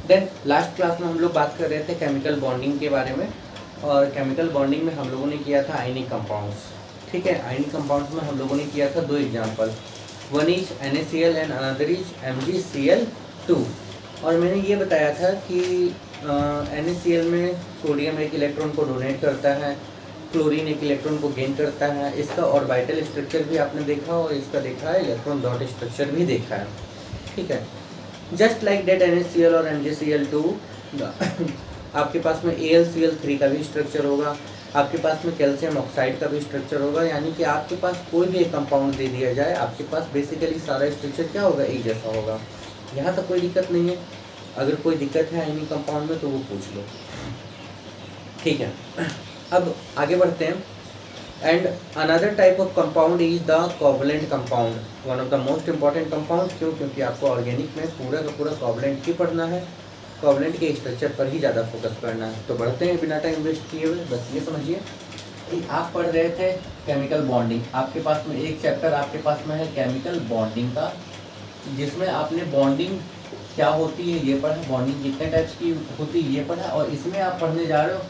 Then last class में हम लोग बात कर रहे थे केमिकल बॉन्डिंग के बारे में, और केमिकल बॉन्डिंग में हम लोगों ने किया था आयनिक कंपाउंड्स। ठीक है, आयनिक कंपाउंड्स में हम लोगों ने किया था 2 example, one is NaCl and another is MgCl2। और मैंने ये बताया था कि NaCl में सोडियम एक इलेक्ट्रॉन को डोनेट करता है, क्लोरीन एक इलेक्ट्रॉन को गेन करता है। इसका ऑर्बिटल स्ट्रक्चर भी आपने देखा और इसका देखा है इलेक्ट्रॉन डॉट स्ट्रक्चर भी देखा है। ठीक है, जस्ट लाइक डेट NaCl और MgCl2 आपके पास में AlCl3 का भी स्ट्रक्चर होगा, आपके पास में कैल्शियम ऑक्साइड का भी स्ट्रक्चर होगा। यानी कि आपके पास कोई भी एक कंपाउंड दे दिया जाए, आपके पास बेसिकली सारा स्ट्रक्चर क्या होगा, एक जैसा होगा। यहाँ तक कोई दिक्कत नहीं है। अगर कोई दिक्कत है आयनिक कंपाउंड में तो वो पूछ लो। ठीक है, अब आगे बढ़ते हैं। And another type of compound is the covalent compound, one of the most important compound. क्यों? क्योंकि आपको ऑर्गेनिक में पूरा का पूरा कोवलेंट ही पढ़ना है, कोवलेंट के स्ट्रक्चर पर ही ज़्यादा फोकस करना है। तो बढ़ते हैं बिना टाइम वेस्ट किए हुए। बस ये समझिए कि आप पढ़ रहे थे केमिकल बॉन्डिंग, आपके पास में एक चैप्टर आपके पास में है केमिकल बॉन्डिंग का, जिसमें आपने बॉन्डिंग क्या होती है ये पढ़ा, बॉन्डिंग कितने टाइप्स की होती है ये पढ़ा, और इसमें आप पढ़ने जा रहे हो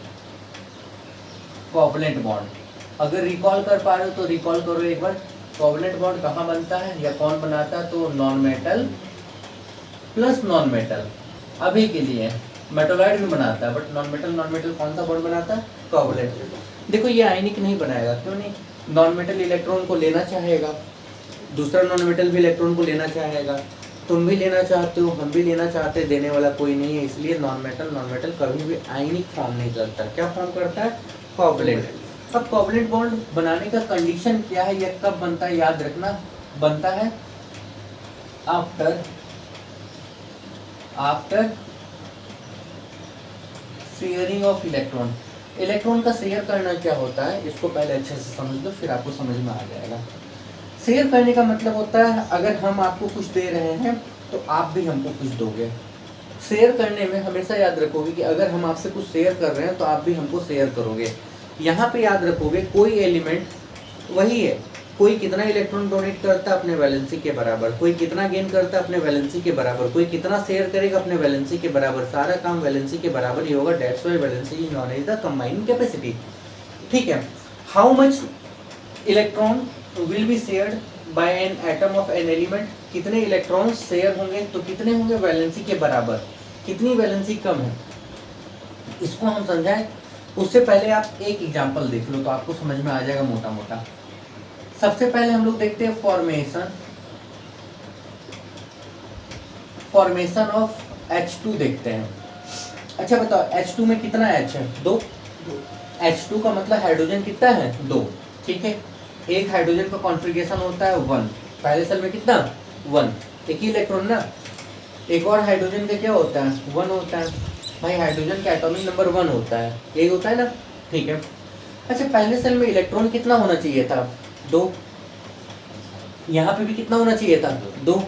कोवलेंट बॉन्ड। अगर रिकॉल कर पा रहे हो तो रिकॉल करो एक बार, कोवलेंट बॉन्ड कहाँ बनता है या कौन बनाता है? तो non metal plus non metal. अभी के लिए मेटोलाइट भी बनाता है, बट नॉन मेटल कौन सा बॉन्ड बनाता है? कोवलेंट। देखो ये आयनिक नहीं बनाएगा, क्यों नहीं? नॉन मेटल इलेक्ट्रॉन को लेना चाहेगा, दूसरा नॉन मेटल भी इलेक्ट्रॉन को लेना चाहेगा, तुम भी लेना चाहते हो, हम भी लेना चाहते हैं, देने वाला कोई नहीं है। इसलिए नॉन मेटल कभी भी आयनिक फॉर्म नहीं करता। क्या फॉर्म करता है? कोवलेंट। अब कोवलेंट बॉन्ड बनाने का कंडीशन क्या है या कब बनता है? याद रखना, बनता है after sharing of electron. Electron का शेयर करना क्या होता है, इसको पहले अच्छे से समझ लो, फिर आपको समझ में आ जाएगा। शेयर करने का मतलब होता है अगर हम आपको कुछ दे रहे हैं तो आप भी हमको कुछ दोगे। शेयर करने में हमेशा याद रखोगे कि अगर हम आपसे कुछ शेयर कर रहे हैं तो आप भी हमको शेयर करोगे। यहाँ पे याद रखोगे कोई एलिमेंट वही है, कोई कितना इलेक्ट्रॉन डोनेट करता है अपने वैलेंसी के बराबर, कोई कितना गेन करता है अपने वैलेंसी के बराबर, कोई कितना शेयर करेगा अपने वैलेंसी के बराबर, सारा काम वैलेंसी के बराबर ही होगा। That's why valency is known as the combined capacity. ठीक है, how much electron will be shared by an atom of an element, कितने इलेक्ट्रॉन शेयर होंगे तो कितने होंगे? वैलेंसी के बराबर। कितनी वैलेंसी कम है इसको हम समझाएं, उससे पहले आप एक एग्जांपल देख लो तो आपको समझ में आ जाएगा मोटा मोटा। सबसे पहले हम लोग देखते हैं फॉर्मेशन ऑफ H2 देखते हैं। अच्छा बताओ H2 में कितना H है? 2। H2 का मतलब हाइड्रोजन कितना है? 2। ठीक है, एक हाइड्रोजन का कॉन्फ़िगरेशन होता है 1, पहले सेल में कितना? 1, एक ही इलेक्ट्रॉन ना। एक और हाइड्रोजन का क्या होता है? 1 होता है। भाई हाइड्रोजन का एटॉमिक नंबर 1 होता है, यही होता है ना। ठीक है, अच्छा पहले सेल में इलेक्ट्रॉन कितना होना चाहिए था? 2। यहाँ पे भी कितना होना चाहिए था? 2।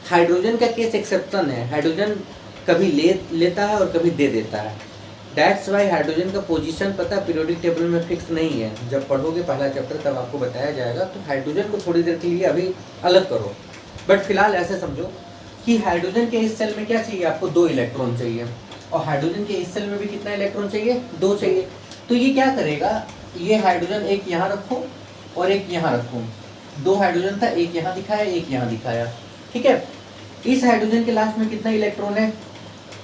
हाइड्रोजन का केस एक्सेप्शन है, हाइड्रोजन कभी लेता है और कभी दे देता है। दैट्स वाई हाइड्रोजन का पोजीशन पता है पीरियोडिक टेबल में फिक्स नहीं है। जब पढ़ोगे पहला चैप्टर तब आपको बताया जाएगा। तो हाइड्रोजन को थोड़ी देर के लिए अभी अलग करो, बट फिलहाल ऐसे समझो कि हाइड्रोजन के इस सेल में क्या चाहिए आपको? 2 इलेक्ट्रॉन चाहिए, और हाइड्रोजन के इस सेल में भी कितना इलेक्ट्रॉन चाहिए? 2 चाहिए। तो ये क्या करेगा, ये हाइड्रोजन एक यहाँ रखो और एक यहाँ रखो, 2 हाइड्रोजन था, एक यहाँ दिखाया एक यहाँ दिखाया। ठीक है, इस हाइड्रोजन के लास्ट में कितना इलेक्ट्रॉन है?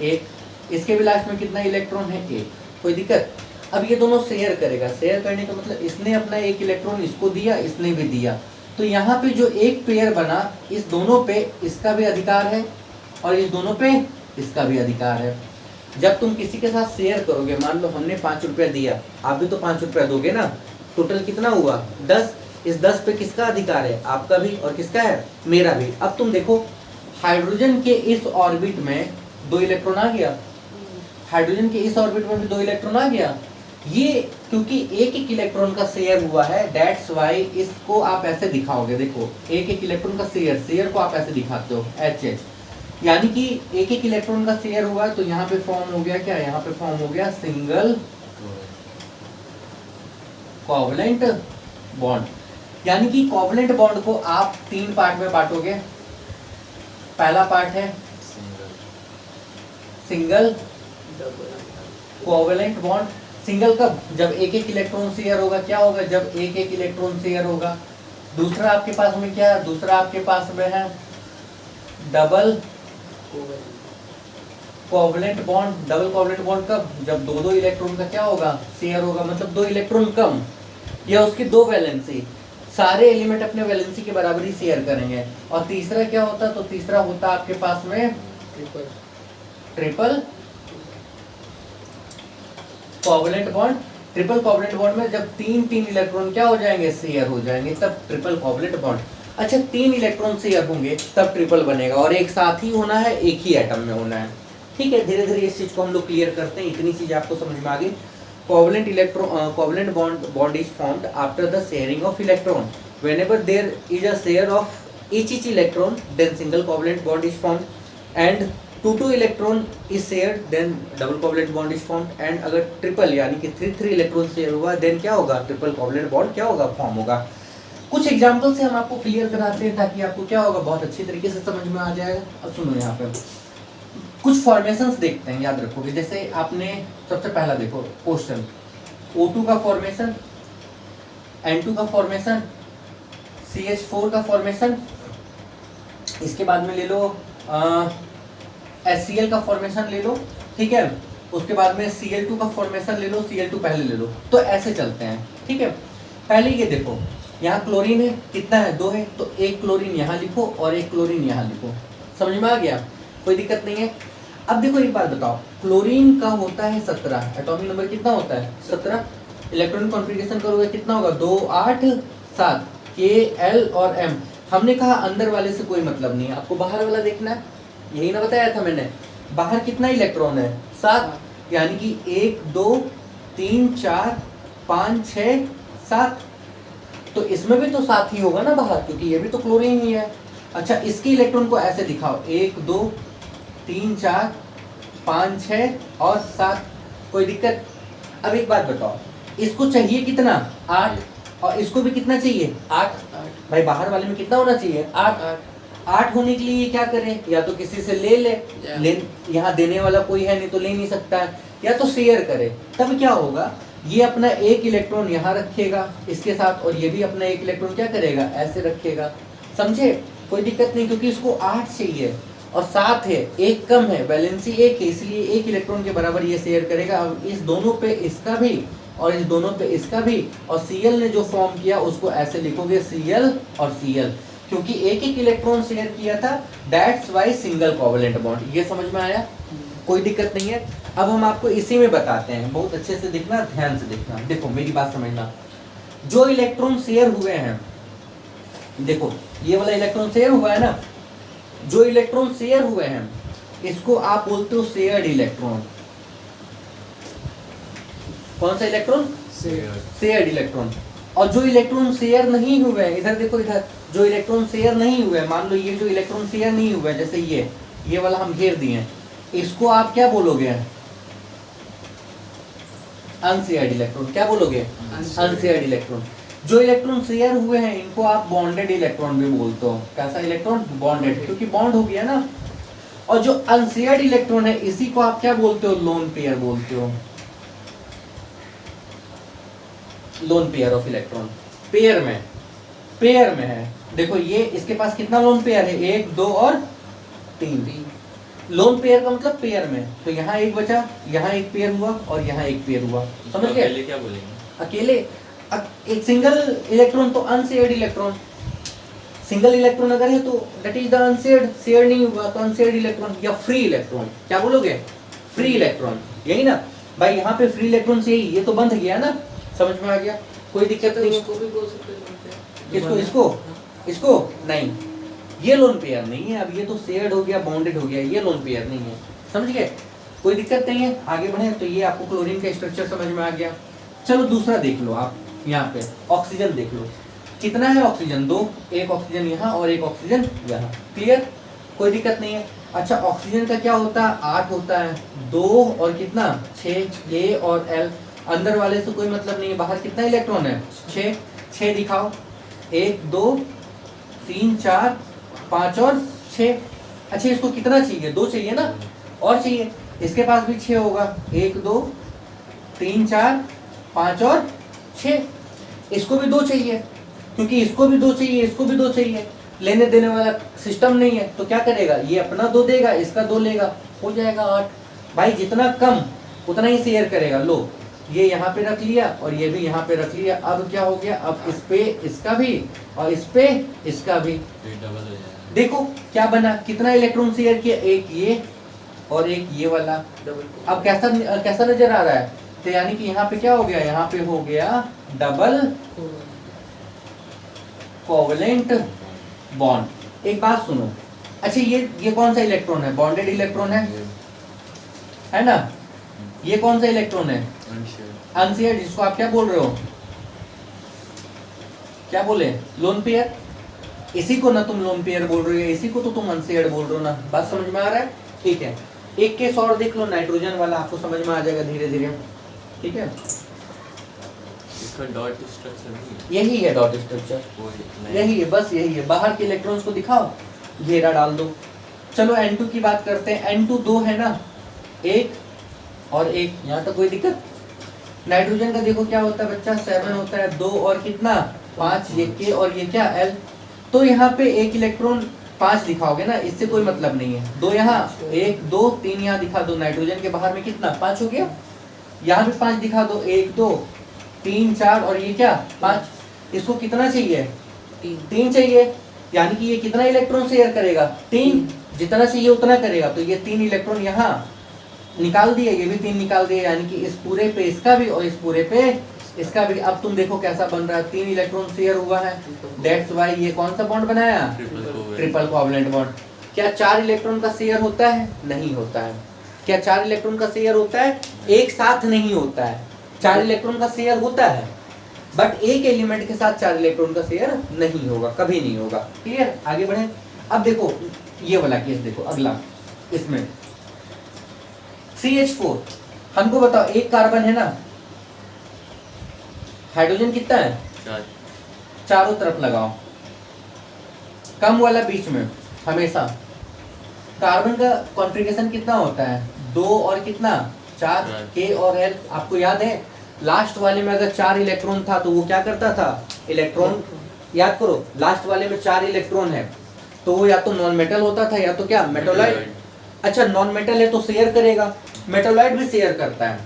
1। इसके भी लास्ट में कितना इलेक्ट्रॉन है? 1। कोई दिक्कत? अब ये दोनों शेयर करेगा, शेयर करने का मतलब इसने अपना 1 इलेक्ट्रॉन इसको दिया, इसने भी दिया, तो यहाँ पे जो एक पेयर बना, इस दोनों पे इसका भी अधिकार है और इस दोनों पे इसका भी अधिकार है। जब तुम किसी के साथ शेयर करोगे, मान लो हमने 5 रुपया दिया, आप भी तो 5 रुपया दोगे ना, टोटल कितना हुआ? 10। इस 10 पे किसका अधिकार है? आपका भी, और किसका है? मेरा भी। अब तुम देखो हाइड्रोजन के इस ऑर्बिट में 2 इलेक्ट्रॉन आ गया, हाइड्रोजन के इस ऑर्बिट में भी 2 इलेक्ट्रॉन आ गया। ये क्योंकि एक एक इलेक्ट्रॉन का शेयर हुआ है, दैट्स वाई इसको आप ऐसे दिखाओगे। देखो एक एक इलेक्ट्रॉन का शेयर को आप ऐसे दिखाते हो HH, यानी कि एक एक इलेक्ट्रॉन का शेयर हुआ, तो यहाँ पे फॉर्म हो गया क्या? यहाँ पे फॉर्म हो गया सिंगल कोवलेंट बॉन्ड। यानी कि कोवलेंट बॉन्ड को आप 3 पार्ट में बांटोगे। पहला पार्ट है सिंगल कोवेलेंट बॉन्ड। सिंगल कब? जब एक एक इलेक्ट्रॉन शेयर होगा। क्या होगा? जब एक एक इलेक्ट्रॉन शेयर होगा। दूसरा आपके पास में क्या है? दूसरा आपके पास में है double covalent bond. Double covalent bond कब? जब दो दो इलेक्ट्रॉन का क्या होगा? शेयर होगा, मतलब दो इलेक्ट्रॉन कम या उसकी दो वैलेंसी। सारे एलिमेंट अपने वैलेंसी के बराबर ही शेयर करेंगे। और तीसरा क्या होता? तो तीसरा होता आपके पास में triple covalent bond. Triple covalent bond में जब तीन तीन इलेक्ट्रॉन क्या हो जाएंगे? शेयर हो जाएंगे, तब ट्रिपल कोवेलेंट बॉन्ड। अच्छा, तीन इलेक्ट्रॉन शेयर होंगे तब ट्रिपल बनेगा, और एक साथ ही होना है, एक ही एटम में होना है। ठीक है, धीरे धीरे इस चीज को हम लोग क्लियर करते हैं। इतनी चीज आपको समझ में आ गई। Covalent bond is formed after the sharing of electron. Whenever there is a share of each electron, then single covalent bond is formed, and two electron is shared, then double covalent bond is formed. And अगर triple यानी कि three electron share हुआ, then क्या होगा? Triple covalent bond क्या होगा? Form होगा। कुछ एग्जांपल से हम आपको क्लियर कराते हैं ताकि आपको क्या होगा? बहुत अच्छी तरीके से समझ में आ जाएगा। अब सुनो, यहाँ पे कुछ फॉर्मेशंस देखते हैं, याद रखोगे। जैसे आपने सबसे पहला देखो क्वेश्चन, O2 का फॉर्मेशन, N2 का फॉर्मेशन, CH4 का फॉर्मेशन, इसके बाद में ले लो HCl का फॉर्मेशन ले लो, ठीक है। उसके बाद में Cl2 का फॉर्मेशन ले लो, Cl2 पहले ले लो। तो ऐसे चलते हैं, ठीक है। पहले ये देखो, यहाँ क्लोरीन है, कितना है? 2 है, तो एक क्लोरीन यहाँ लिखो और एक क्लोरीन यहाँ लिखो। समझ में आ गया? कोई दिक्कत नहीं है। अब देखो एक बात बताओ, क्लोरीन का होता है 17, एटॉमिक नंबर कितना होता है? 17। इलेक्ट्रॉनिक कॉन्फ़िगरेशन करोगे कितना होगा? 2 8 7, K L और M। हमने कहा अंदर वाले से कोई मतलब नहीं है, आपको बाहर वाला देखना है, यही ना बताया था मैंने। बाहर कितना इलेक्ट्रॉन है? 7, यानी कि 1 2 3 4 5 6 7। तो इसमें भी तो 7 ही होगा ना बाहर, क्योंकि ये भी तो क्लोरीन ही है। अच्छा, इसके इलेक्ट्रॉन को ऐसे दिखाओ, 1 2 3 4 5 6 और 7। कोई दिक्कत? अब एक बात बताओ, इसको चाहिए कितना? 8, और इसको भी कितना चाहिए? 8। भाई बाहर वाले में कितना होना चाहिए? 8 होने के लिए ये क्या करें? या तो किसी से ले यहाँ देने वाला कोई है नहीं तो ले नहीं सकता है, या तो शेयर करे। तब क्या होगा? ये अपना एक इलेक्ट्रॉन यहाँ रखेगा इसके साथ, और ये भी अपना एक इलेक्ट्रॉन क्या करेगा? ऐसे रखेगा। समझे? कोई दिक्कत नहीं, क्योंकि इसको 8 चाहिए और 7 है, एक कम है, वैलेंसी 1 है, इसलिए एक इलेक्ट्रॉन के बराबर ये शेयर करेगा। अब इस दोनों पे इसका भी और इस दोनों पे इसका भी, और Cl ने जो फॉर्म किया उसको ऐसे लिखोगे Cl और Cl, क्योंकि एक एक इलेक्ट्रॉन शेयर किया था, that's why single covalent bond. ये समझ में आया? कोई दिक्कत नहीं है। अब हम आपको इसी में बताते हैं, बहुत अच्छे से देखना, ध्यान से देखना। देखो मेरी बात समझना, जो इलेक्ट्रॉन शेयर हुए हैं, देखो ये वाला इलेक्ट्रॉन शेयर हुआ है ना, जो इलेक्ट्रॉन शेयर हुए हैं इसको आप बोलते हो शेयर्ड इलेक्ट्रॉन। कौन सा इलेक्ट्रॉन? Shared electron. और जो इलेक्ट्रॉन शेयर नहीं हुए हैं, इधर देखो, इधर जो इलेक्ट्रॉन शेयर नहीं हुए हैं, मान लो ये जो इलेक्ट्रॉन शेयर नहीं हुए हैं, जैसे ये वाला हम घेर दिए हैं, इसको आप क्या बोलोगे? Unshared electron. क्या बोलोगे? Unshared electron. जो इलेक्ट्रॉन शेयर हुए हैं इनको आप बॉन्डेड इलेक्ट्रॉन भी बोलते हो। कैसा इलेक्ट्रॉन? बॉन्डेड, क्योंकि बॉन्ड हो गया ना। और जो अनशेयर्ड इलेक्ट्रॉन है इसी को आप क्या बोलते हो? लोन पेयर बोलते हो। Lone pair of electron, pair में है। देखो ये इसके पास कितना लोन पेयर है? 1 2 और 3। लोन पेयर का मतलब पेयर में, तो यहाँ एक बचा, यहाँ एक पेयर हुआ और यहाँ एक पेयर हुआ। समझ गए? अकेले क्या बोलेंगे? अकेले एक सिंगल इलेक्ट्रॉन तो अनशेयर्ड इलेक्ट्रॉन। सिंगल इलेक्ट्रॉन अगर है तो that is the unshared, share नहीं हुआ तो अनशेयर्ड इलेक्ट्रॉन या फ्री इलेक्ट्रॉन। क्या बोलोगे? फ्री इलेक्ट्रॉन, यही ना भाई। यहाँ पे फ्री इलेक्ट्रॉन से ये तो बंध गया ना, समझ में आ गया? कोई दिक्कत नहीं। इसको भी बोल सकते हैं। किसको? इसको नहीं, ये लोन पेयर नहीं है। अब ये तो शेयर्ड हो गया, बॉन्डेड हो गया, ये लोन पेयर नहीं है। समझ गए? कोई दिक्कत नहीं है। आगे बढ़े तो ये आपको क्लोरीन का स्ट्रक्चर समझ में आ गया। चलो दूसरा देख लो आप, यहाँ पे ऑक्सीजन देख लो। कितना है ऑक्सीजन? 2, एक ऑक्सीजन यहाँ और एक ऑक्सीजन यहाँ। क्लियर? कोई दिक्कत नहीं है। अच्छा, ऑक्सीजन का क्या होता है? 8 होता है, 2 और कितना? 6, A और L। अंदर वाले से कोई मतलब नहीं है, बाहर कितना इलेक्ट्रॉन है? 6 दिखाओ, 1 2 3 4 5 और 6। अच्छा, इसको कितना चाहिए? 2 चाहिए ना, और चाहिए, इसके पास भी 6 होगा, 1 2 3 4 5 और 6। इसको भी 2 चाहिए, क्योंकि इसको भी 2 चाहिए, इसको भी 2 चाहिए, लेने देने वाला सिस्टम नहीं है, तो क्या करेगा, ये अपना 2 देगा, इसका 2 लेगा, हो जाएगा 8। भाई जितना कम उतना ही शेयर करेगा। लो ये यहाँ पे रख लिया और ये भी यहाँ पे रख लिया। अब क्या हो गया, अब इस पे इसका भी और इस पे इसका भी, डबल हो जाएगा। देखो क्या बना, कितना इलेक्ट्रॉन शेयर किया, एक ये और एक ये वाला। डबल अब कैसा नजर आ रहा है, तो यानी कि यहाँ पे क्या हो गया, यहाँ पे हो गया डबल कोवलेंट बॉन्ड। एक बात सुनो, अच्छा ये कौन सा इलेक्ट्रॉन है, बॉन्डेड इलेक्ट्रॉन है ना। ये कौन सा इलेक्ट्रॉन है, अनशेयर्ड, जिसको आप क्या बोल रहे हो, क्या बोले, लोन पेयर। इसी को ना तुम लोन पेयर बोल रहे हो, इसी को तो तुम अनशेयर्ड बोल रहे हो ना। बात समझ में आ रहा है, ठीक है। एक केस और देख लो, नाइट्रोजन वाला, आपको समझ में आ जाएगा धीरे धीरे, ठीक है। इसका डॉट स्ट्रक्चर नहीं है, यही है डॉट स्ट्रक्चर, यही है, बस यही है। बाहर के इलेक्ट्रॉन्स को दिखाओ, घेरा डाल दो। चलो N2 की बात करते हैं। N2 2 है ना, 1 और 1, यहाँ तक कोई दिक्कत। नाइट्रोजन का देखो क्या होता है बच्चा, 7 होता है, 2 और कितना 5, ये K और ये क्या L। तो यहाँ पे एक इलेक्ट्रॉन 5 दिखाओगे ना, इससे कोई मतलब नहीं है। 2 यहाँ, 1 2 3 यहाँ दिखा दो, नाइट्रोजन के बाहर में कितना 5 हो गया। यहाँ भी 5 दिखा दो, 1 2 3 4 और ये क्या 5। इसको कितना चाहिए, 3 चाहिए, यानी कि ये कितना इलेक्ट्रॉन शेयर करेगा, 3। जितना चाहिए उतना करेगा, तो ये 3 इलेक्ट्रॉन यहाँ निकाल दिए, ये भी 3 निकाल दिए, यानी कि इस पूरे पे इसका भी और इस पूरे पे इसका भी। अब तुम देखो कैसा बन रहा है, 3 इलेक्ट्रॉन शेयर हुआ है, दैट्स वाई ये कौन सा बॉन्ड बनाया, ट्रिपल कोवलेंट बॉन्ड। क्या 4 इलेक्ट्रॉन का शेयर होता है, नहीं होता है। क्या 4 इलेक्ट्रॉन का शेयर होता है, एक साथ नहीं होता है। 4 इलेक्ट्रॉन का शेयर होता है, बट एक एलिमेंट के साथ 4 इलेक्ट्रॉन का शेयर नहीं होगा, कभी नहीं होगा। क्लियर, आगे बढ़े। अब देखो ये वाला केस देखो, अगला इसमें CH4, हमको बताओ एक कार्बन है ना, हाइड्रोजन कितना है, 4। चारों तरफ लगाओ, कम वाला बीच में हमेशा। कार्बन का कॉन्फ़िगरेशन कितना होता है, 2 और कितना 4, K और L। आपको याद है लास्ट वाले में अगर 4 इलेक्ट्रॉन था तो वो क्या करता था, इलेक्ट्रॉन, याद करो लास्ट वाले में 4 इलेक्ट्रॉन है तो वो या तो नॉन मेटल होता था या तो क्या मेटोलाइट। अच्छा नॉन मेटल है तो शेयर करेगा, मेटोलाइट भी शेयर करता है।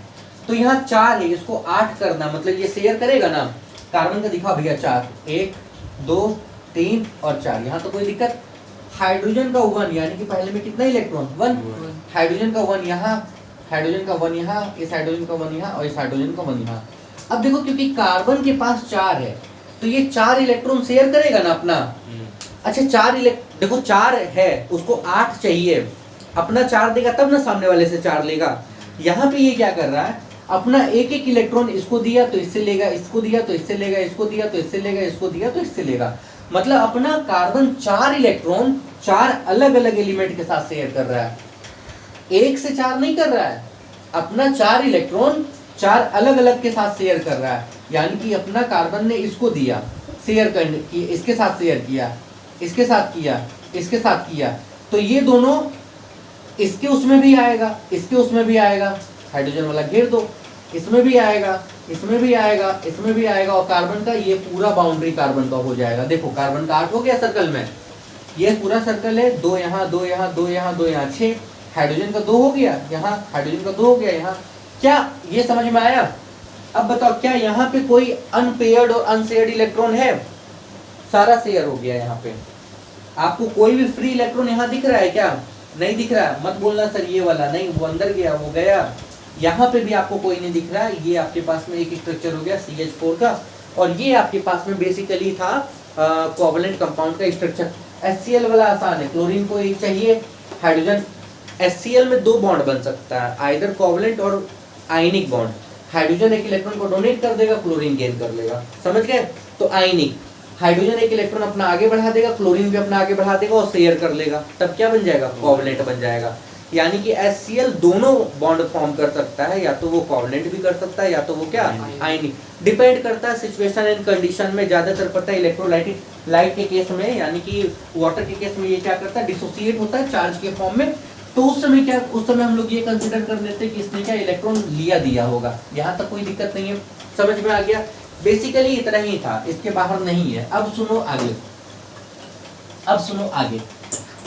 तो यहाँ 4 है, इसको 8 करना, मतलब ये शेयर करेगा ना। कार्बन का दिखा भैया 4, 1 2 3 और 4, यहाँ तो कोई दिक्कत। हाइड्रोजन का 1, यानी कि पहले में कितना इलेक्ट्रॉन 1, हाइड्रोजन का 1 यहाँ, हाइड्रोजन का 1 यहाँ, इस हाइड्रोजन का 1 यहाँ और इस हाइड्रोजन का 1 यहाँ। अब देखो क्योंकि कार्बन के पास 4 है तो ये 4 इलेक्ट्रॉन शेयर करेगा ना अपना। अच्छा 4 देखो 4 है, उसको 8 चाहिए, अपना 4 देगा तब ना सामने वाले से 4 लेगा। यहाँ पे ये क्या कर रहा है, अपना एक एक इलेक्ट्रॉन इसको दिया तो इससे लेगा, इसको दिया तो इससे लेगा, इसको दिया तो इससे लेगा, इसको दिया तो इससे लेगा। मतलब अपना कार्बन 4 इलेक्ट्रॉन 4 अलग अलग एलिमेंट के साथ शेयर कर रहा है, एक से 4 नहीं कर रहा है, अपना 4 इलेक्ट्रॉन 4 अलग अलग के साथ शेयर कर रहा है। यानी कि अपना कार्बन ने इसको दिया, शेयर करने की, इसके साथ शेयर किया, इसके साथ किया, इसके साथ किया, तो ये दोनों इसके उसमें भी आएगा, इसके उसमें भी आएगा, हाइड्रोजन वाला घेर दो, इसमें भी आएगा, इसमें भी आएगा, इसमें भी आएगा, और कार्बन का ये पूरा बाउंड्री कार्बन का हो जाएगा। देखो कार्बन का 8 हो गया सर्कल में, ये पूरा सर्कल है, 2 यहाँ 2 यहाँ 2 यहाँ 2 यहाँ 6, हाइड्रोजन का 2 हो गया यहाँ, हाइड्रोजन का 2 हो गया यहाँ। क्या ये समझ में आया? अब बताओ क्या यहाँ पे कोई अनपेयर्ड और अनशेयर्ड इलेक्ट्रॉन है? सारा शेयर हो गया यहाँ पे। आपको कोई भी फ्री इलेक्ट्रॉन यहाँ दिख रहा है क्या? नहीं दिख रहा है, मत बोलना सर ये वाला नहीं, वो अंदर गया, वो गया। यहाँ पे भी आपको कोई नहीं दिख रहा है। ये आपके पास में एक स्ट्रक्चर हो गया CH4 का, और ये आपके पास में बेसिकली था कोवलेंट कंपाउंड का स्ट्रक्चर। HCl वाला आसान है, क्लोरीन को एक चाहिए, हाइड्रोजन, HCl में 2 बॉन्ड बन सकता है, आइदर कोवलेंट और आयनिक बॉन्ड। हाइड्रोजन एक इलेक्ट्रॉन को डोनेट कर देगा, क्लोरीन गेन कर लेगा, समझ गए? तो आयनिक, हाइड्रोजन एक इलेक्ट्रॉन अपना आगे बढ़ा देगा, क्लोरीन भी अपना आगे बढ़ा देगा और शेयर कर लेगा, तब क्या बन जाएगा? कोवलेंट बन जाएगा। यानी कि HCl दोनों बॉन्ड फॉर्म कर सकता है, या तो वो कोवलेंट भी कर सकता है या तो वो क्या आयनिक, डिपेंड करता है सिचुएशन एंड कंडीशन में। ज्यादातर पता है इलेक्ट्रोलाइट के केस में, यानी कि वाटर के केस में ये क्या करता है, डिसोसिएट होता है चार्ज के फॉर्म में, तो उस समय क्या, उस समय हम लोग ये कंसिडर कर लेते हैं कि इसने क्या इलेक्ट्रॉन लिया दिया होगा। यहाँ तक कोई दिक्कत नहीं है, समझ में आ गया। बेसिकली इतना ही था, इसके बाहर नहीं है। अब सुनो आगे, अब सुनो आगे।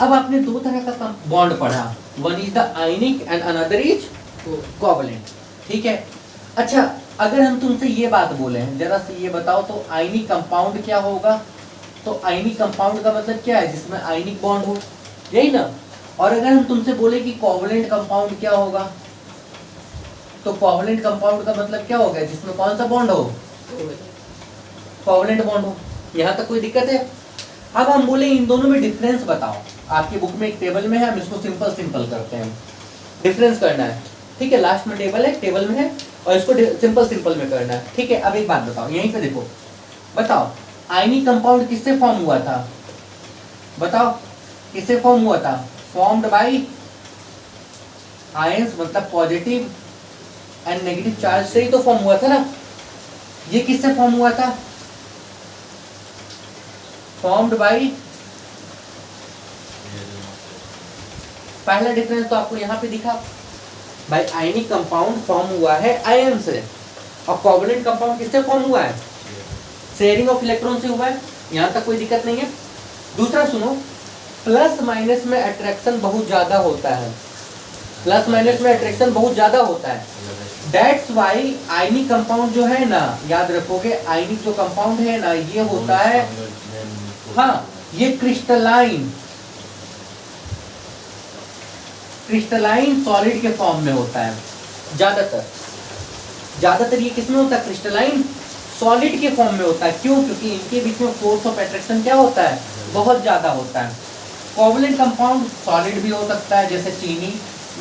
अब आपने दो तरह का बॉन्ड पढ़ा, one is the ionic and another is covalent, ठीक है। अच्छा, अगर हम तुमसे ये बात बोले हैं, जरा से ये बताओ तो आयनिक कंपाउंड क्या होगा? तो आयनिक कंपाउंड का मतलब क्या है? जिसमें आयनिक बॉन्ड हो, यही ना। और अगर हम तुमसे बोले कि कोवलेंट कंपाउंड क्या होगा, तो कोवलेंट कंपाउंड का मतलब क्या होगा? जिसमें कौन सा बॉन्ड हो? कोवलेंट बॉन्ड हो। यहाँ तक कोई दिक्कत है? अब हम बोले इन दोनों में डिफरेंस बताओ। आपकी बुक में एक टेबल में है, हम इसको सिंपल सिंपल करते हैं, डिफरेंस करना है, ठीक है। लास्ट में टेबल है, टेबल में है, और इसको सिंपल सिंपल में करना है, ठीक है। अब एक बात बताओ, यहीं पे देखो, बताओ आयनिक कंपाउंड किससे फॉर्म हुआ था? बताओ किससे फॉर्म हुआ था? फॉर्म्ड बाय आयंस, मतलब पॉजिटिव एंड नेगेटिव चार्ज से ही तो फॉर्म हुआ था ना। ये किससे फॉर्म हुआ था? फॉर्म्ड बाय, पहला डिफरेंस तो आपको यहाँ पे दिखा भाई, आयनिक कंपाउंड फॉर्म हुआ है आयन से, और कोवलेंट कंपाउंड किससे फॉर्म हुआ है? शेयरिंग ऑफ इलेक्ट्रॉन से हुआ है। यहाँ तक कोई दिक्कत नहीं है। दूसरा सुनो, प्लस माइनस में अट्रैक्शन बहुत ज्यादा होता है, प्लस माइनस में अट्रैक्शन बहुत ज्यादा होता है। दैट्स वाई आयनिक कंपाउंड जो है ना, याद रखोगे, आयनिक जो कंपाउंड है ना, ये होता है, हाँ, ये क्रिस्टलाइन सॉलिड के फॉर्म में होता है ज्यादातर ये किसमें होता है? क्रिस्टलाइन सॉलिड के फॉर्म में होता है। क्यों? क्योंकि इनके बीच में फोर्स ऑफ अट्रैक्शन क्या होता है? बहुत ज्यादा होता है। कोवलेंट कंपाउंड सॉलिड भी हो सकता है, जैसे चीनी,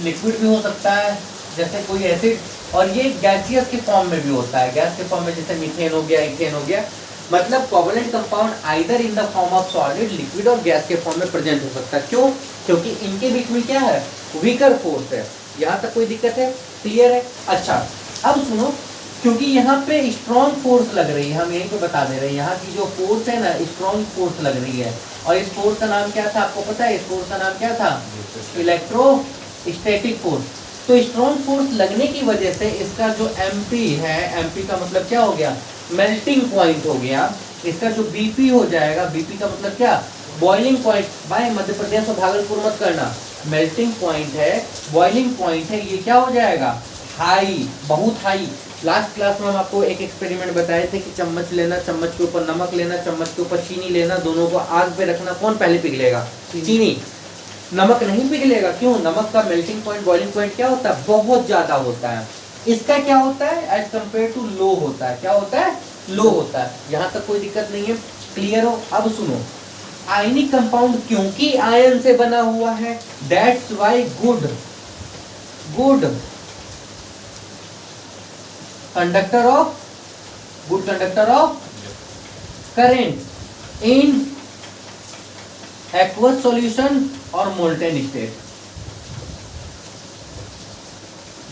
लिक्विड भी हो सकता है जैसे कोई एसिड, और ये गैसियस के फॉर्म में भी होता है, गैस के फॉर्म में, जैसे मीथेन हो गया, इथेन हो गया। मतलब covalent compound either in the form of solid, liquid और गैस के फॉर्म में प्रेजेंट हो सकता है। क्यों? क्योंकि इनके बीच में क्या है? वीकर फोर्स है। यहाँ तक कोई दिक्कत है? क्लियर है? अच्छा, अब सुनो, क्योंकि यहाँ पे स्ट्रॉन्ग फोर्स लग रही है, हम यहीं पे बता दे रहे हैं, यहाँ की जो फोर्स है ना, स्ट्रॉन्ग फोर्स लग रही है। और इस फोर्स का नाम क्या था? आपको पता है इस फोर्स का नाम क्या था? Electrostatic force. तो स्ट्रॉन्ग फोर्स लगने की वजह से इसका जो एमपी है, एमपी का मतलब क्या हो गया? मेल्टिंग पॉइंट हो गया। इसका जो बीपी हो जाएगा, बीपी का मतलब क्या? Boiling point. भाई मध्य प्रदेश और भागलपुर मत करना, मेल्टिंग पॉइंट है, बॉइलिंग पॉइंट है, ये क्या हो जाएगा? हाई, बहुत हाई। लास्ट क्लास में हम आपको एक एक्सपेरिमेंट बताए थे कि चम्मच लेना, चम्मच के ऊपर नमक लेना, चम्मच के ऊपर चीनी लेना, दोनों को आग पे रखना, कौन पहले पिघलेगा? चीनी। नमक नहीं पिघलेगा। क्यों? नमक का मेल्टिंग पॉइंट, बॉइलिंग पॉइंट क्या होता है? बहुत ज्यादा होता है। इसका क्या होता है? एज कम्पेयर टू लो होता है। क्या होता है? लो होता है। यहाँ तक कोई दिक्कत नहीं है? क्लियर हो? अब सुनो, आयनिक कंपाउंड क्योंकि आयन से बना हुआ है, that's why good conductor of current in aqueous solution और मोल्टेन स्टेट।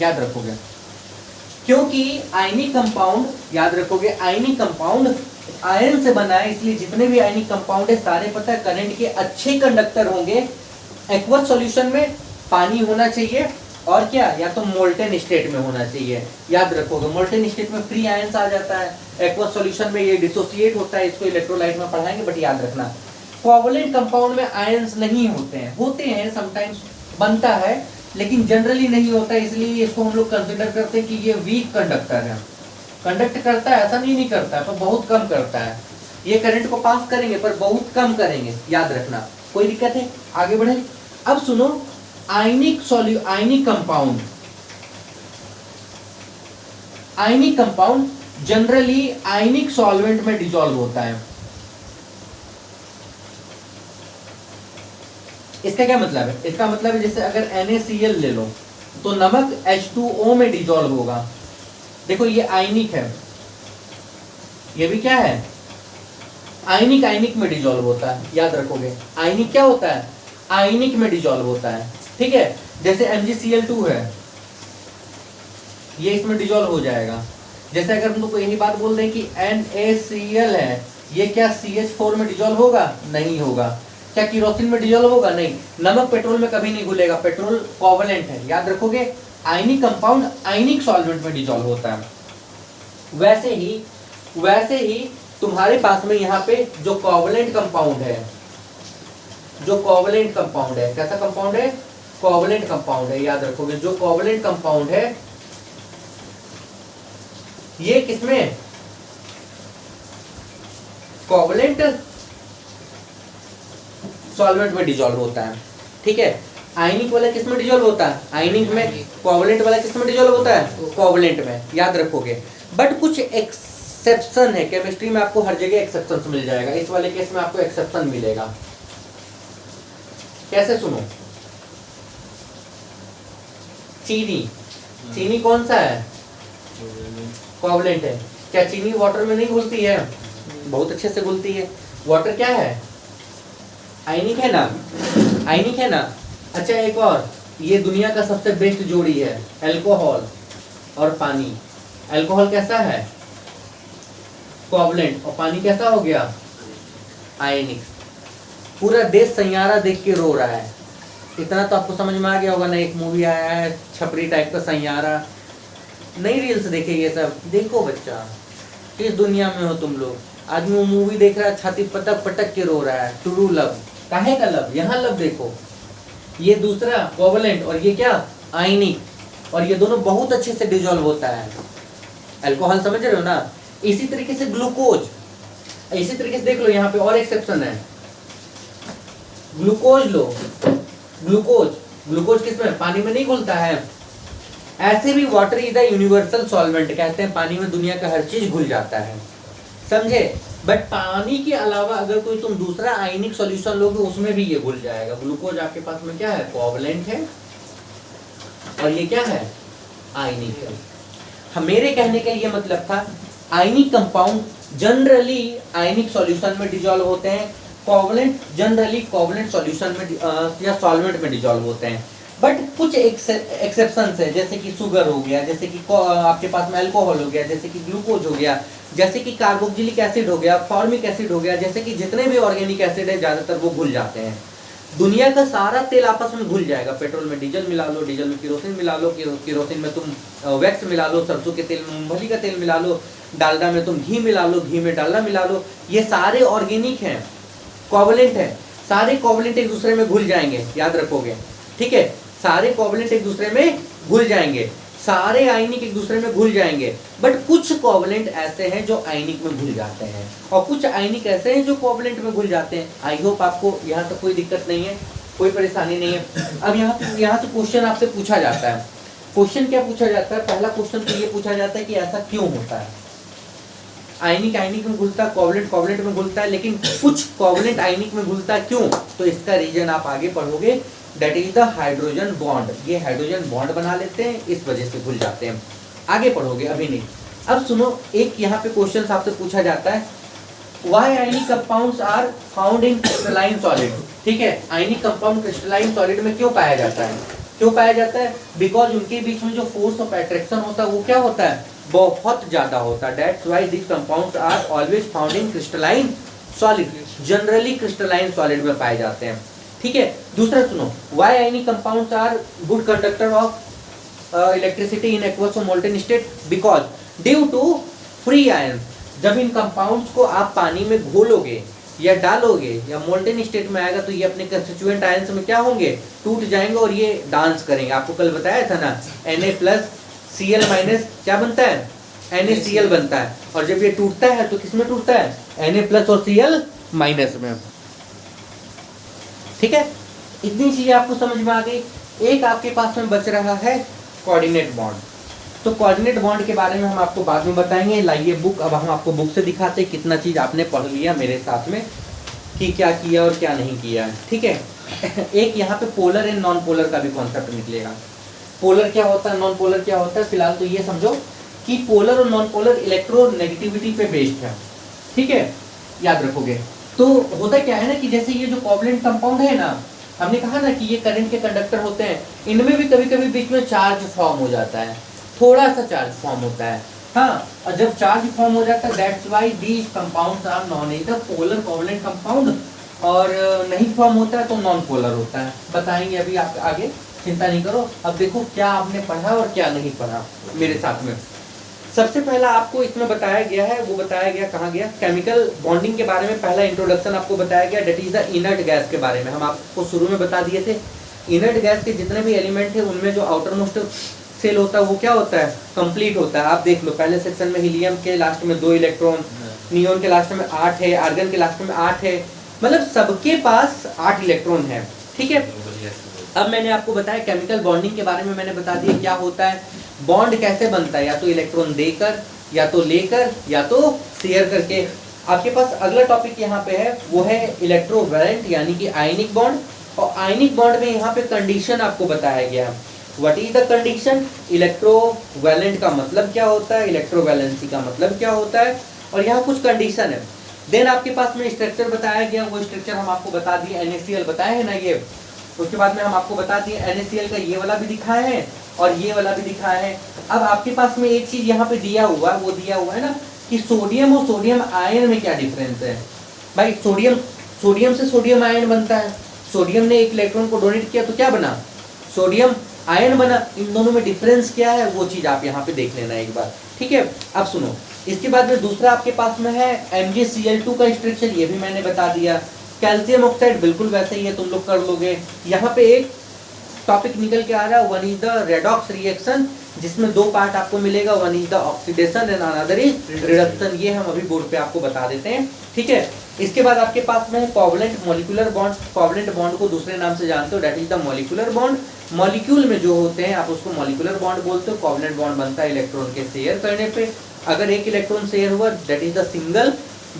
याद रखोगे, क्योंकि आयनिक कंपाउंड, याद रखोगे, आयनिक कंपाउंड आयन से बना है, इसलिए जितने भी आयनिक कंपाउंड है सारे पता है करंट के अच्छे कंडक्टर होंगे। एक्वस सॉल्यूशन में पानी होना चाहिए, और क्या, या तो मोल्टेन स्टेट में होना चाहिए। याद रखोगे, मोल्टेन स्टेट में फ्री आयंस आ जाता है, एक्वस सॉल्यूशन में ये डिसोसिएट होता है। इसको इलेक्ट्रोलाइट में पढ़ाएंगे, बट याद रखना कोवलेंट कंपाउंड में आयंस नहीं होते हैं समटाइम्स बनता है, लेकिन जनरली नहीं होता है। इसलिए इसको हम लोग कंसिडर करते हैं कि ये वीक कंडक्टर है। कंडक्ट करता है, ऐसा नहीं करता है, पर बहुत कम करता है। ये करंट को पास करेंगे पर बहुत कम करेंगे, याद रखना। कोई दिक्कत है? आगे बढ़े। अब सुनो, आयनिक कंपाउंड जनरली आयनिक सॉल्वेंट में डिसॉल्व होता है। इसका क्या मतलब है? इसका मतलब है जैसे अगर NaCl ले लो तो नमक H2O में डिसॉल्व होगा। देखो ये आयनिक है, ये भी क्या है? आयनिक में डिसॉल्व होता है। याद रखोगे, आयनिक क्या होता है? आयनिक में डिसॉल्व होता है, ठीक है। जैसे MgCl2 है, ये इसमें डिसॉल्व हो जाएगा। जैसे अगर हम लोग को यही बात बोल दें कि NaCl है, ये क्या CH4 में डिसॉल्व होगा? नहीं होगा। क्या केरोसिन में डिजोल्व होगा? नहीं। नमक पेट्रोल में कभी नहीं घुलेगा, पेट्रोल कोवलेंट है, याद रखोगे। आयनिक कंपाउंड आयनिक सॉल्वेंट में डिजोल्व होता है। वैसे ही तुम्हारे पास में यहाँ पे जो कोवलेंट कंपाउंड है, कैसा कंपाउंड है? कोवलेंट कंपाउंड है, याद रखोगे। जो कोवलेंट कंपाउंड है ये किसमें? कोवलेंट सॉल्वेंट में डिजोल्व होता है, ठीक है। आयनिक वाला किसमें डिजोल्व होता है? आयनिक में। कोवलेंट वाला किसमें डिजोल्व होता है? कोवलेंट में, याद रखोगे। बट कुछ एक्सेप्शन है, केमिस्ट्री में आपको हर जगह एक्सेप्शन मिल जाएगा, इस वाले केस में आपको एक्सेप्शन मिलेगा। कैसे? सुनो, चीनी कौन सा है? कोवलेंट है। क्या चीनी वाटर में नहीं घुलती है? बहुत अच्छे से घुलती है। वाटर क्या है? आयनिक है ना। अच्छा, एक और, ये दुनिया का सबसे बेस्ट जोड़ी है, अल्कोहल और पानी। अल्कोहल कैसा है? कोवलेंट। और पानी कैसा हो गया? आयनिक। पूरा देश सैयारा देख के रो रहा है। इतना तो आपको समझ में आ गया होगा ना, एक मूवी आया है छपरी टाइप का, सैयारा। नई रील्स देखे ये सब? देखो बच्चा, किस दुनिया में हो तुम लोग? आदमी वो मूवी देख रहा है, छाती पटक पटक के रो रहा है। ट्रू लव, काहे का लव? यहाँ लव देखो, ये दूसरा कोवलेंट और ये क्या? आयनिक। और ये दोनों बहुत अच्छे से डिजोल्व होता है। अल्कोहल समझ रहे हो ना? इसी तरीके से ग्लूकोज, इसी तरीके से देख लो, यहाँ पे और एक्सेप्शन है। ग्लूकोज लो, ग्लूकोज किसमें? पानी में नहीं घुलता है। ऐसे भी water is the universal solvent, कहते हैं पानी में दुनिया का हर चीज घुल जाता है, समझे। बट पानी के अलावा अगर कोई तुम दूसरा आयनिक सॉल्यूशन लोगे उसमें भी ये घुल जाएगा। ग्लूकोज आपके पास में क्या है? कोवलेंट है, और ये क्या है? आयनिक है। मेरे कहने का ये मतलब था, आयनिक कंपाउंड जनरली आयनिक सॉल्यूशन में डिजोल्व होते हैं, कोवलेंट जनरली कोवलेंट सॉल्यूशन में या सॉल्वेंट में डिजोल्व होते हैं। बट कुछ एक्सेप्शंस है, जैसे कि शुगर हो गया, जैसे कि आपके पास में अल्कोहल हो गया, जैसे कि ग्लूकोज हो गया, जैसे कि कार्बोक्सिलिक एसिड हो गया, फॉर्मिक एसिड हो गया, जैसे कि जितने भी ऑर्गेनिक एसिड है ज़्यादातर वो घुल जाते हैं। दुनिया का सारा तेल आपस में घुल जाएगा। पेट्रोल में डीजल मिला लो, डीजल में केरोसिन मिला लो, केरोसिन में तुम वैक्स मिला लो, सरसों के तेल में मूंगफली का तेल मिला लो, डालडा में तुम घी मिला लो, घी में डालडा मिला लो। ये सारे ऑर्गेनिक हैं, कोवलेंट है, सारे कोवलेंट एक दूसरे में घुल जाएंगे, याद रखोगे, ठीक है। सारे कोवलेंट एक दूसरे में घुल जाएंगे, सारे आयनिक एक दूसरे में घुल जाएंगे। बट कुछ कोवलेंट ऐसे हैं जो आयनिक में घुल जाते हैं, और कुछ आयनिक ऐसे हैं जो कोवलेंट में घुल जाते हैं। आई होप आपको यहाँ तक कोई दिक्कत नहीं है, कोई परेशानी नहीं है। अब यहाँ से क्वेश्चन आपसे पूछा जाता है। क्वेश्चन क्या पूछा जाता है? पहला क्वेश्चन तो ये पूछा जाता है कि ऐसा क्यों होता है? आयनिक आयनिक में घुलता है, कोवलेंट कोवलेंट में घुलता है, लेकिन कुछ कोवलेंट आयनिक में घुलता है, क्यों? तो इसका रीजन आप आगे पढ़ोगे, that is the hydrogen bond. ये हाइड्रोजन बॉन्ड बना लेते हैं, इस वजह से घुल जाते हैं। आगे पढ़ोगे, अभी नहीं। अब सुनो, एक यहाँ पे क्वेश्चन आपसे पूछा जाता है, why ionic compounds are found in crystalline solid. ठीक है, आयनिक कंपाउंड क्रिस्टलाइन सॉलिड में क्यों पाया जाता है? क्यों पाया जाता है? बिकॉज उनके बीच में जो फोर्स ऑफ अट्रैक्शन होता है वो क्या होता है? बहुत ज्यादा होता है। That's why this compounds are always found in crystalline solid. Generally crystalline solid में पाए जाते हैं, ठीक है। दूसरा सुनो, why ionic compounds are good conductor of electricity in aqueous और molten state? Because due to free ion. जब इन कंपाउंड्स को आप पानी में घोलोगे या डालोगे या मोल्टेन स्टेट में आएगा तो ये अपने कंस्टिट्यूएंट आयंस में क्या होंगे? टूट जाएंगे और ये डांस करेंगे। आपको कल बताया था ना, Na+Cl- क्या बनता है? NaCl बनता है। और जब ये टूटता है तो किसमें टूटता है? Na+ और Cl- में। ठीक है, इतनी चीजें आपको समझ में आ गई। एक आपके पास में बच रहा है कोऑर्डिनेट बॉन्ड। तो कोऑर्डिनेट बॉन्ड के बारे में हम आपको बाद में बताएंगे। लाइए बुक, अब हम आपको बुक से दिखाते हैं कितना चीज आपने पढ़ लिया मेरे साथ में, कि क्या किया और क्या नहीं किया है, ठीक है। एक यहाँ पे पोलर एंड नॉन पोलर का भी कॉन्सेप्ट निकलेगा। पोलर क्या होता है, नॉन पोलर क्या होता है? फिलहाल तो ये समझो कि पोलर और नॉन पोलर इलेक्ट्रोनेगेटिविटी पे बेस्ड है, ठीक है, याद रखोगे। तो होता क्या है ना कि जैसे ये जो कोवलेंट कंपाउंड है ना, हमने कहा ना कि ये करंट के कंडक्टर होते हैं, इनमें भी कभी कभी बीच में चार्ज फॉर्म हो जाता है, थोड़ा सा चार्ज फॉर्म होता है, हाँ। और जब चार्ज फॉर्म हो जाता है, that's why these compounds are non either polar covalent compound और नहीं फॉर्म होता है तो नॉन पोलर होता है। बताएंगे अभी आप आगे, चिंता नहीं करो। अब देखो क्या आपने पढ़ा और क्या नहीं पढ़ा मेरे साथ में। सबसे पहला आपको इसमें बताया गया है, वो बताया गया कहाँ गया, केमिकल बॉन्डिंग के बारे में पहला इंट्रोडक्शन आपको बताया गया, that is the inert gas के बारे में। हम आपको शुरू में बता दिए थे इनर्ट गैस के जितने भी एलिमेंट है उनमें जो आउटर मोस्ट सेल होता है वो क्या होता है, कंप्लीट होता है। आप देख लो पहले सेक्शन में हीलियम के लास्ट में 2 इलेक्ट्रॉन, नियोन के लास्ट में 8 है, आर्गन के लास्ट में 8 है, मतलब सबके पास 8 इलेक्ट्रॉन है। ठीक है, अब मैंने आपको बताया केमिकल बॉन्डिंग के बारे में, मैंने बता दिया क्या होता है, बॉन्ड कैसे बनता है, या तो इलेक्ट्रॉन देकर, या तो लेकर, या तो शेयर करके। आपके पास अगला टॉपिक यहाँ पे है, वो है इलेक्ट्रोवैलेंट यानी कि आयनिक बॉन्ड। और आयनिक बॉन्ड में यहाँ पे कंडीशन आपको बताया गया। What is the condition, electrovalent का मतलब क्या होता है, इलेक्ट्रोवैलेंसी का मतलब क्या होता है, और यहाँ कुछ कंडीशन है। देन आपके पास में स्ट्रक्चर बताया गया, वो स्ट्रक्चर हम आपको बता दिए, NaCl बताए है ना ये। उसके बाद में हम आपको बता दिए NaCl का ये वाला भी दिखाए हैं और ये वाला भी दिखाया है। अब आपके पास में एक चीज यहाँ पे दिया हुआ है, वो दिया हुआ है ना कि सोडियम और सोडियम आयन में क्या डिफरेंस है। भाई सोडियम से सोडियम आयन बनता है, सोडियम ने एक इलेक्ट्रॉन को डोनेट किया तो क्या बना, सोडियम आयन बना। इन दोनों में डिफरेंस क्या है वो चीज आप यहाँ पे देख लेना एक बार। ठीक है, अब सुनो, इसके बाद में दूसरा आपके पास में है MgCl2 का स्ट्रक्चर, ये भी मैंने बता दिया। कैल्शियम ऑक्साइड बिल्कुल वैसे ही है, तुम लोग कर लोगे। यहाँ पे एक टॉपिक निकल के आ रहा है, one is the redox reaction, जिसमें 2 पार्ट आपको मिलेगा, one is the oxidation and another is reduction. ये हम अभी बोर्ड पे आपको बता देते हैं। ठीक है, इसके बाद आपके पास में है covalent molecular bond. Covalent bond को दूसरे नाम से जानते हो, that is the molecular bond. Molecule में जो होते हैं आप उसको मॉलिक्यूलर बॉन्ड बोलते हो। कोवलेंट बॉन्ड बनता है इलेक्ट्रॉन के शेयर करने पे। अगर एक इलेक्ट्रॉन शेयर हुआ दैट इज द सिंगल,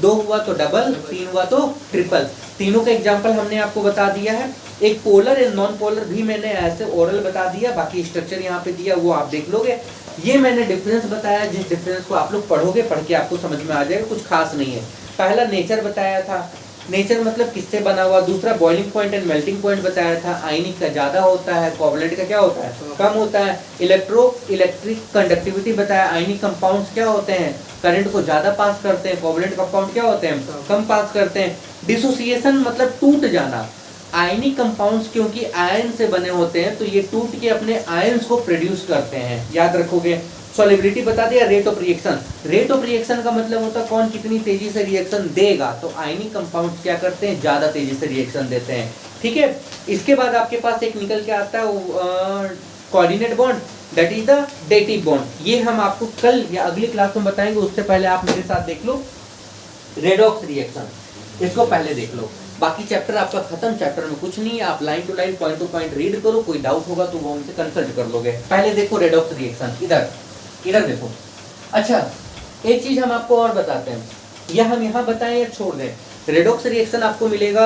2 हुआ तो डबल, 3 हुआ तो ट्रिपल। तीनों का एग्जांपल हमने आपको बता दिया है। एक पोलर एंड नॉन पोलर भी मैंने ऐसे ओरल बता दिया, बाकी स्ट्रक्चर यहाँ पे दिया वो आप देख लोगे। ये मैंने डिफरेंस बताया, जिस डिफरेंस को आप लोग पढ़ोगे, पढ़ के आपको समझ में आ जाएगा, कुछ खास नहीं है। पहला नेचर बताया था, नेचर मतलब किससे बना हुआ। दूसरा boiling point and melting point बताया था। आयनिक का ज्यादा होता है, कोवलेंट का क्या होता है, कम होता है। इलेक्ट्रिक कंडक्टिविटी बताया, आयनिक कंपाउंड्स क्या होते हैं, करंट को ज्यादा पास करते हैं, कोवलेंट कंपाउंड क्या होते हैं, कम पास करते हैं। डिसोसिएशन मतलब टूट जाना, आयनिक कंपाउंड्स क्योंकि आयन से बने होते हैं तो ये टूट के अपने आयंस को प्रोड्यूस करते हैं, याद रखोगे। सॉलिबिलिटी बता दिया। Rate of reaction, rate of reaction का मतलब होता है कौन कितनी तेजी से रिएक्शन देगा, तो आयनिक कंपाउंड्स क्या करते हैं, ज्यादा तेजी से रिएक्शन देते हैं। ठीक है, इसके बाद आपके पास एक निकल के आता है coordinate bond, that is the dative bond. ये हम आपको कल या अगली क्लास में बताएंगे, उससे पहले आप मेरे साथ देख लो रेडॉक्स रिएक्शन, इसको पहले देख लो। बाकी चैप्टर आपका खत्म, चैप्टर में कुछ नहीं है, आप line to line point to point read करो, कोई डाउट होगा तो वो हमसे कंसल्ट कर लोगे। पहले देखो रेडॉक्स रिएक्शन, इधर देखो। अच्छा, एक चीज हम आपको और बताते हैं, या हम यहाँ बताएं या छोड़ दें। रेडॉक्स रिएक्शन आपको मिलेगा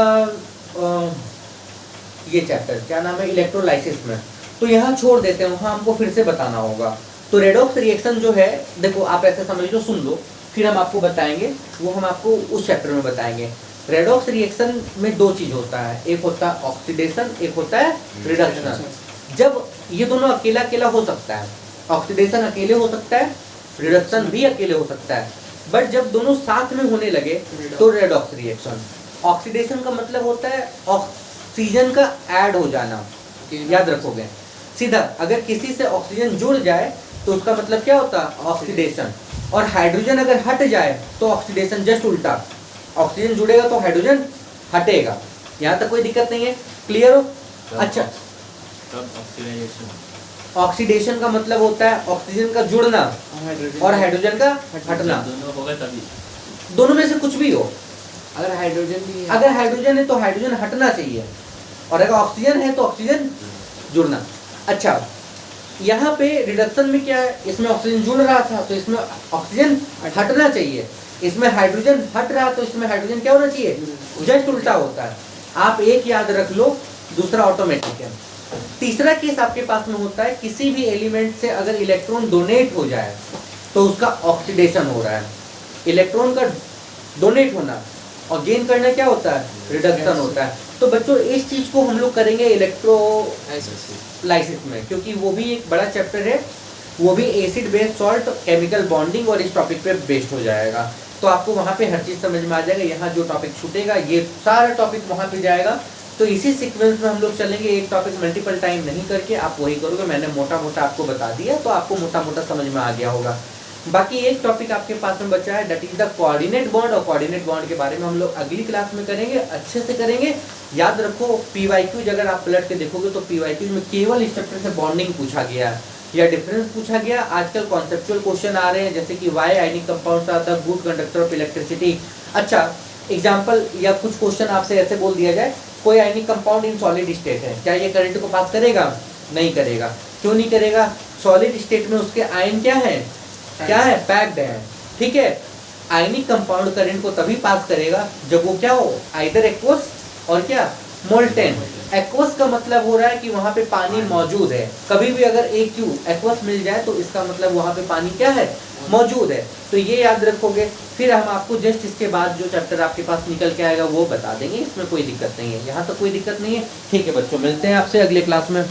ये चैप्टर क्या नाम है, इलेक्ट्रोलाइसिस में, तो यहाँ छोड़ देते हैं, वहाँ हमको फिर से बताना होगा। तो रेडॉक्स रिएक्शन जो है, देखो आप ऐसे समझ लो, सुन लो, फिर हम आपको बताएंगे, वो हम आपको उस चैप्टर में बताएंगे। रेडॉक्स रिएक्शन में 2 चीज होता है, एक होता है ऑक्सीडेशन, एक होता है रिडक्शन। जब ये दोनों अकेला अकेला हो सकता है, ऑक्सीडेशन अकेले हो सकता है, रिडक्शन भी अकेले हो सकता है, बट जब दोनों साथ में होने लगे तो रेडॉक्स रिएक्शन। ऑक्सीडेशन का मतलब होता है ऑक्सीजन का ऐड हो जाना, याद रखोगे सीधा। अगर किसी से ऑक्सीजन जुड़ जाए तो उसका मतलब क्या होता है, ऑक्सीडेशन। और हाइड्रोजन अगर हट जाए तो ऑक्सीडेशन, जस्ट उल्टा, ऑक्सीजन जुड़ेगा तो हाइड्रोजन हटेगा। यहाँ तक कोई दिक्कत नहीं है, क्लियर हो। अच्छा, ऑक्सीडेशन का मतलब होता है ऑक्सीजन का जुड़ना और हाइड्रोजन का हटना, दोनों होगा तभी, दोनों में से कुछ भी हो। अगर हाइड्रोजन भी है, अगर हाइड्रोजन है तो हाइड्रोजन हटना चाहिए, और अगर ऑक्सीजन है तो ऑक्सीजन जुड़ना। अच्छा, यहाँ पे रिडक्शन में क्या है, इसमें ऑक्सीजन जुड़ रहा था तो इसमें ऑक्सीजन हटना चाहिए, इसमें हाइड्रोजन हट रहा तो इसमें हाइड्रोजन क्या होना चाहिए, जस्ट उल्टा होता है। आप एक याद रख लो, दूसरा ऑटोमेटिक है। तीसरा केस आपके पास में होता है, किसी भी एलिमेंट से अगर इलेक्ट्रॉन डोनेट हो जाए तो उसका ऑक्सीडेशन हो रहा है। इलेक्ट्रॉन का डोनेट होना और गेन करना क्या होता है, रिडक्शन होता है। तो बच्चों इस चीज को हम लोग करेंगे इलेक्ट्रोलाइसिस में, क्योंकि वो भी एक बड़ा चैप्टर है, वो भी acid base salt chemical bonding और इस टॉपिक पे बेस्ड हो जाएगा। तो आपको वहाँ पे हर चीज़ समझ में आ जाएगा। यहाँ जो टॉपिक छूटेगा ये सारा टॉपिक वहाँ पे जाएगा। तो इसी सीक्वेंस में हम लोग चलेंगे, एक टॉपिक मल्टीपल टाइम नहीं करके आप वही करोगे। मैंने मोटा मोटा आपको बता दिया तो आपको मोटा मोटा समझ में आ गया होगा। बाकी एक टॉपिक आपके पास में बचा है, that is the coordinate bond, और कोऑर्डिनेट बॉन्ड के बारे में हम लोग अगली क्लास में करेंगे, अच्छे से करेंगे। याद रखो पीवाईक्यू अगर आप पलट के देखोगे तो पीवाईक्यू में केवल इस चैप्टर से बॉन्डिंग पूछा गया है या डिफरेंस पूछा गया। आजकल कॉन्सेप्चुअल क्वेश्चन आ रहे हैं जैसे कि why ionic compounds are the good conductor of electricity. अच्छा एग्जाम्पल या कुछ क्वेश्चन आपसे ऐसे बोल दिया जाए, कोई ionic compound in solid state है, क्या ये करंट को पास करेगा? नहीं करेगा। क्यों नहीं करेगा? सॉलिड स्टेट में उसके आयन क्या है, क्या है, पैक्ड है। ठीक है, आयनिक कंपाउंड करंट को तभी पास करेगा जब वो क्या हो, आइदर एक्वस और क्या मोल्टेन। एक्वस का मतलब हो रहा है कि वहां पे पानी मौजूद है। कभी भी अगर AQ एक्वस मिल जाए तो इसका मतलब वहां पे पानी क्या है, मौजूद है। तो ये याद रखोगे। फिर हम आपको जस्ट इसके बाद जो चैप्टर आपके पास निकल के आएगा वो बता देंगे, इसमें कोई दिक्कत नहीं है। यहाँ तो कोई दिक्कत नहीं है। ठीक है बच्चों, मिलते हैं आपसे अगले क्लास में।